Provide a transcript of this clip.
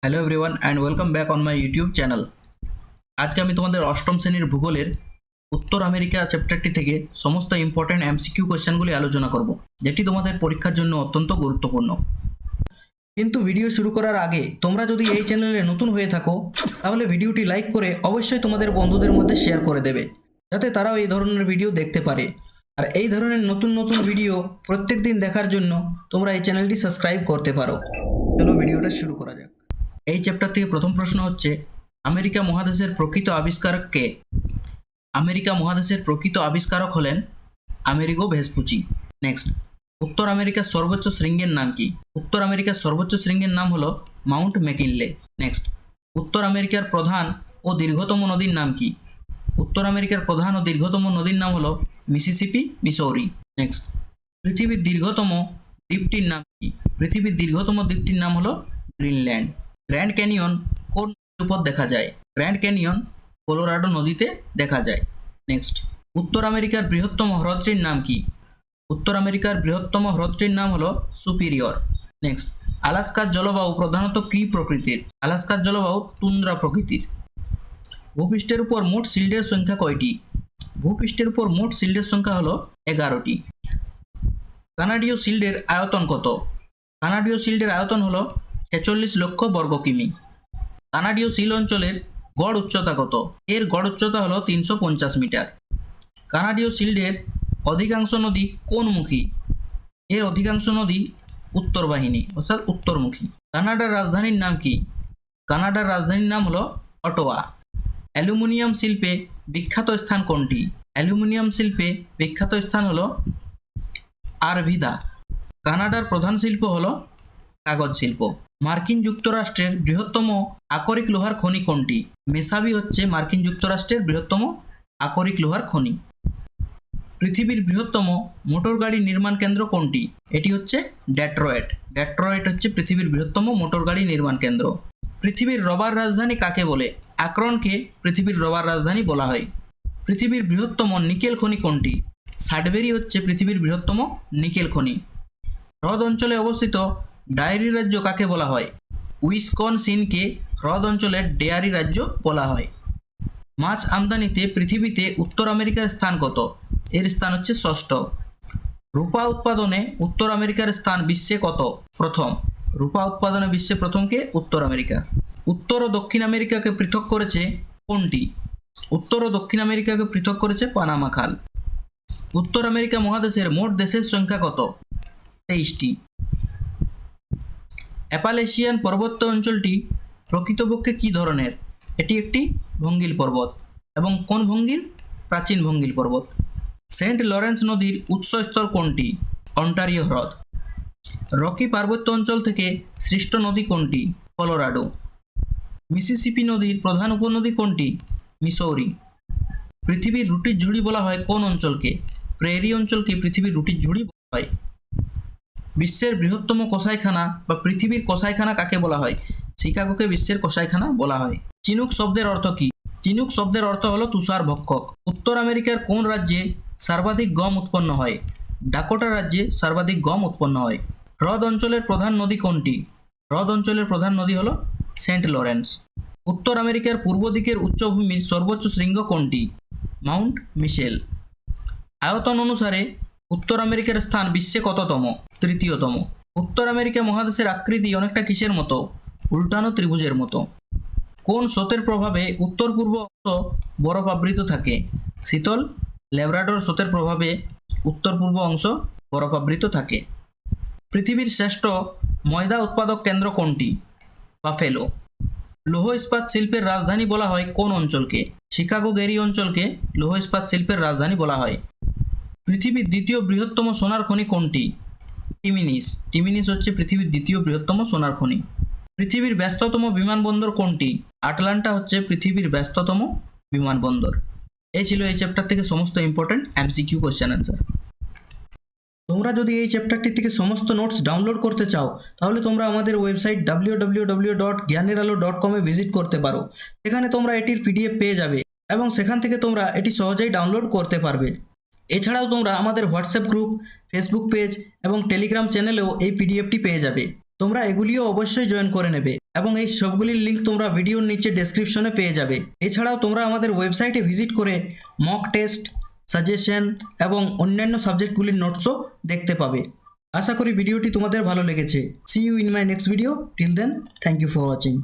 Hello everyone and welcome back on my YouTube channel. আজকে আমি তোমাদের অষ্টম শ্রেণীর ভূগোলের উত্তর আমেরিকা চ্যাপ্টারটি থেকে সমস্ত ইম্পর্ট্যান্ট এমসিকিউ কোয়েশ্চেনগুলি আলোচনা করব, যেটি তোমাদের পরীক্ষার জন্য অত্যন্ত গুরুত্বপূর্ণ। কিন্তু ভিডিও শুরু করার আগে তোমরা যদি এই চ্যানেলে নতুন হয়ে থাকো তাহলে ভিডিওটি লাইক করে অবশ্যই তোমাদের বন্ধুদের মধ্যে শেয়ার করে দেবে, যাতে তারাও এই ধরনের ভিডিও দেখতে পারে। আর এই ধরনের নতুন নতুন ভিডিও প্রত্যেক দিন দেখার জন্য তোমরা এই চ্যানেলটি সাবস্ক্রাইব করতে পারো। চলো ভিডিওটা শুরু করা যাক। এই চ্যাপ্টার থেকে প্রথম প্রশ্ন হচ্ছে, আমেরিকা মহাদেশের প্রকৃত আবিষ্কারক কে? আমেরিকা মহাদেশের প্রকৃত আবিষ্কারক হলেন আমেরিগো ভেসপুচি। নেক্সট, উত্তর আমেরিকার সর্বোচ্চ শৃঙ্গের নাম কি? উত্তর আমেরিকার সর্বোচ্চ শৃঙ্গের নাম হলো মাউন্ট ম্যাকিনলে। নেক্সট, উত্তর আমেরিকার প্রধান ও দীর্ঘতম নদীর নাম কি? উত্তর আমেরিকার প্রধান ও দীর্ঘতম নদীর নাম হলো মিসিসিপি, মিসৌরি। নেক্সট, পৃথিবীর দীর্ঘতম দ্বীপটির নাম কি? পৃথিবীর দীর্ঘতম দ্বীপটির নাম হলো গ্রিনল্যান্ড। গ্র্যান্ড ক্যানিয়ন কোন নদীর উপর দেখা যায়? গ্র্যান্ড ক্যানিয়ন কলোরাডো নদীতে দেখা যায়। নেক্সট, উত্তর আমেরিকার বৃহত্তম হ্রদটির নাম কি? উত্তর আমেরিকার বৃহত্তম হ্রদটির নাম হলো সুপিরিয়র। নেক্সট, আলাস্কার জলবায়ু প্রধানত কী প্রকৃতির? আলাস্কার জলবায়ু তুন্দ্রা প্রকৃতির। ভূপৃষ্ঠের উপর মোট শিল্ডের সংখ্যা কয়টি? ভূপৃষ্ঠের উপর মোট শিল্ডের সংখ্যা হলো 11টি। কানাডীয় শিল্ডের আয়তন কত? কানাডীয় শিল্ডের আয়তন হলো 46 লক্ষ বর্গ কিমি। কানাডীয় শিল অঞ্চলের গড় উচ্চতা কত? এর গড় উচ্চতা হলো 350 মিটার। কানাডীয় শিল্ডের অধিকাংশ নদী কোনমুখী? এর অধিকাংশ নদী উত্তর বাহিনী অর্থাৎ উত্তরমুখী। কানাডার রাজধানীর নাম কি? কানাডার রাজধানীর নাম হলো অটোয়া। অ্যালুমিনিয়াম শিল্পে বিখ্যাত স্থান কোনটি? অ্যালুমিনিয়াম শিল্পে বিখ্যাত স্থান হলো আরভিদা। কানাডার প্রধান শিল্প হলো কাগজ শিল্প। মার্কিন যুক্তরাষ্ট্রের বৃহত্তম আকরিক লোহার খনি কোনটি? মেসাবি হচ্ছে মার্কিন যুক্তরাষ্ট্রের বৃহত্তম আকরিক লোহার খনি। পৃথিবীর বৃহত্তম মোটর গাড়ি নির্মাণ কেন্দ্র কোনটি? এটি হচ্ছে ডেট্রয়েট। ডেট্রয়েট হচ্ছে পৃথিবীর বৃহত্তম মোটর গাড়ি নির্মাণ কেন্দ্র। পৃথিবীর রবার রাজধানী কাকে বলে? আকরনকে পৃথিবীর রবার রাজধানী বলা হয়। পৃথিবীর বৃহত্তম নিকেল খনি কোনটি? সাডবেরি হচ্ছে পৃথিবীর বৃহত্তম নিকেল খনি। হ্রদ অঞ্চলে অবস্থিত ডায়েরি রাজ্য কাকে বলা হয়? উইসকনসিনকে হ্রদ অঞ্চলের ডেয়ারি রাজ্য বলা হয়। মাছ আমদানিতে পৃথিবীতে উত্তর আমেরিকার স্থান কত? এর স্থান হচ্ছে ষষ্ঠ। রূপা উৎপাদনে উত্তর আমেরিকার স্থান বিশ্বে কত? প্রথম। রূপা উৎপাদনে বিশ্বে প্রথমকে উত্তর আমেরিকা। উত্তর ও দক্ষিণ আমেরিকাকে পৃথক করেছে কোনটি? উত্তর ও দক্ষিণ আমেরিকাকে পৃথক করেছে পানামা খাল। উত্তর আমেরিকা মহাদেশের মোট দেশের সংখ্যা কত? 23টি। অ্যাপালেশিয়ান পর্বত্য অঞ্চলটি প্রকৃতপক্ষে কী ধরনের? এটি একটি ভঙ্গিল পর্বত। এবং কোন ভঙ্গিল? প্রাচীন ভঙ্গিল পর্বত। সেন্ট লরেন্স নদীর উৎসস্থল কোনটি? অন্টারিও হ্রদ। রকি পার্বত্য অঞ্চল থেকে সৃষ্ট নদী কোনটি? কলোরাডো। মিসিসিপি নদীর প্রধান উপনদী কোনটি? মিসৌরি। পৃথিবীর রুটির ঝুড়ি বলা হয় কোন অঞ্চলকে? প্রেরি অঞ্চলকে পৃথিবীর রুটির ঝুড়ি বলা হয়। বিশ্বের বৃহত্তম কসাইখানা বা পৃথিবীর কসাইখানা কাকে বলা হয়? শিকাগোকে বিশ্বের কসাইখানা বলা হয়। চিনুক শব্দের অর্থ কী? চিনুক শব্দের অর্থ হলো তুষার ভক্ষক। উত্তর আমেরিকার কোন রাজ্যে সর্বাধিক গম উৎপন্ন হয়? ডাকোটা রাজ্যে সর্বাধিক গম উৎপন্ন হয়। হ্রদ অঞ্চলের প্রধান নদী কোনটি? হ্রদ অঞ্চলের প্রধান নদী হলো সেন্ট লরেন্স। উত্তর আমেরিকার পূর্ব দিকের উচ্চভূমির সর্বোচ্চ শৃঙ্গ কোনটি? মাউন্ট মিশেল। আয়তন অনুসারে উত্তর আমেরিকার স্থান বিশ্বে কততম? তৃতীয়তম। উত্তর আমেরিকা মহাদেশের আকৃতি অনেকটা কিসের মতো? উল্টানো ত্রিভুজের মতো। কোন স্রোতের প্রভাবে উত্তর পূর্ব অংশ বরফ আবৃত থাকে? শীতল ল্যাব্রাডর স্রোতের প্রভাবে উত্তর পূর্ব অংশ বরফাবৃত থাকে। পৃথিবীর শ্রেষ্ঠ ময়দা উৎপাদক কেন্দ্র কোনটি? বাফেলো। লৌহ ইস্পাত শিল্পের রাজধানী বলা হয় কোন অঞ্চলকে? শিকাগো গেরি অঞ্চলকে লৌহ ইস্পাত শিল্পের রাজধানী বলা হয়। পৃথিবীর দ্বিতীয় বৃহত্তম সোনার খনি কোনটি? টিমিনিস। টিমিনিস হচ্ছে পৃথিবীর দ্বিতীয় বৃহত্তম সোনার খনি। পৃথিবীর ব্যস্ততম বিমানবন্দর কোনটি? আটলান্টা হচ্ছে পৃথিবীর ব্যস্ততম বিমানবন্দর। এই ছিল এই চ্যাপ্টার থেকে সমস্ত ইম্পর্টেন্ট এমসিকিউ কোশ্চেন অ্যান্সার। তোমরা যদি এই চ্যাপ্টারটি থেকে সমস্ত নোটস ডাউনলোড করতে চাও তাহলে তোমরা আমাদের ওয়েবসাইট www.gyaniralo.com এ ভিজিট করতে পারো। সেখানে তোমরা এটির পিডিএফ পেয়ে যাবে এবং সেখান থেকে তোমরা এটি সহজেই ডাউনলোড করতে পারবে। এছাড়াও তোমরা আমাদের হোয়াটসঅ্যাপ গ্রুপ, ফেসবুক পেজ এবং টেলিগ্রাম চ্যানেলেও এই পিডিএফটি পেয়ে যাবে। তোমরা এগুলিও অবশ্যই জয়েন করে নেবে এবং এই সবগুলির লিঙ্ক তোমরা ভিডিওর নিচে ডেসক্রিপশনে পেয়ে যাবে। এছাড়াও তোমরা আমাদের ওয়েবসাইটে ভিজিট করে মক টেস্ট, সাজেশন এবং অন্যান্য সাবজেক্টগুলির নোটসও দেখতে পাবে। আশা করি ভিডিওটি তোমাদের ভালো লেগেছে। See you in my next video. Till then, thank you for watching.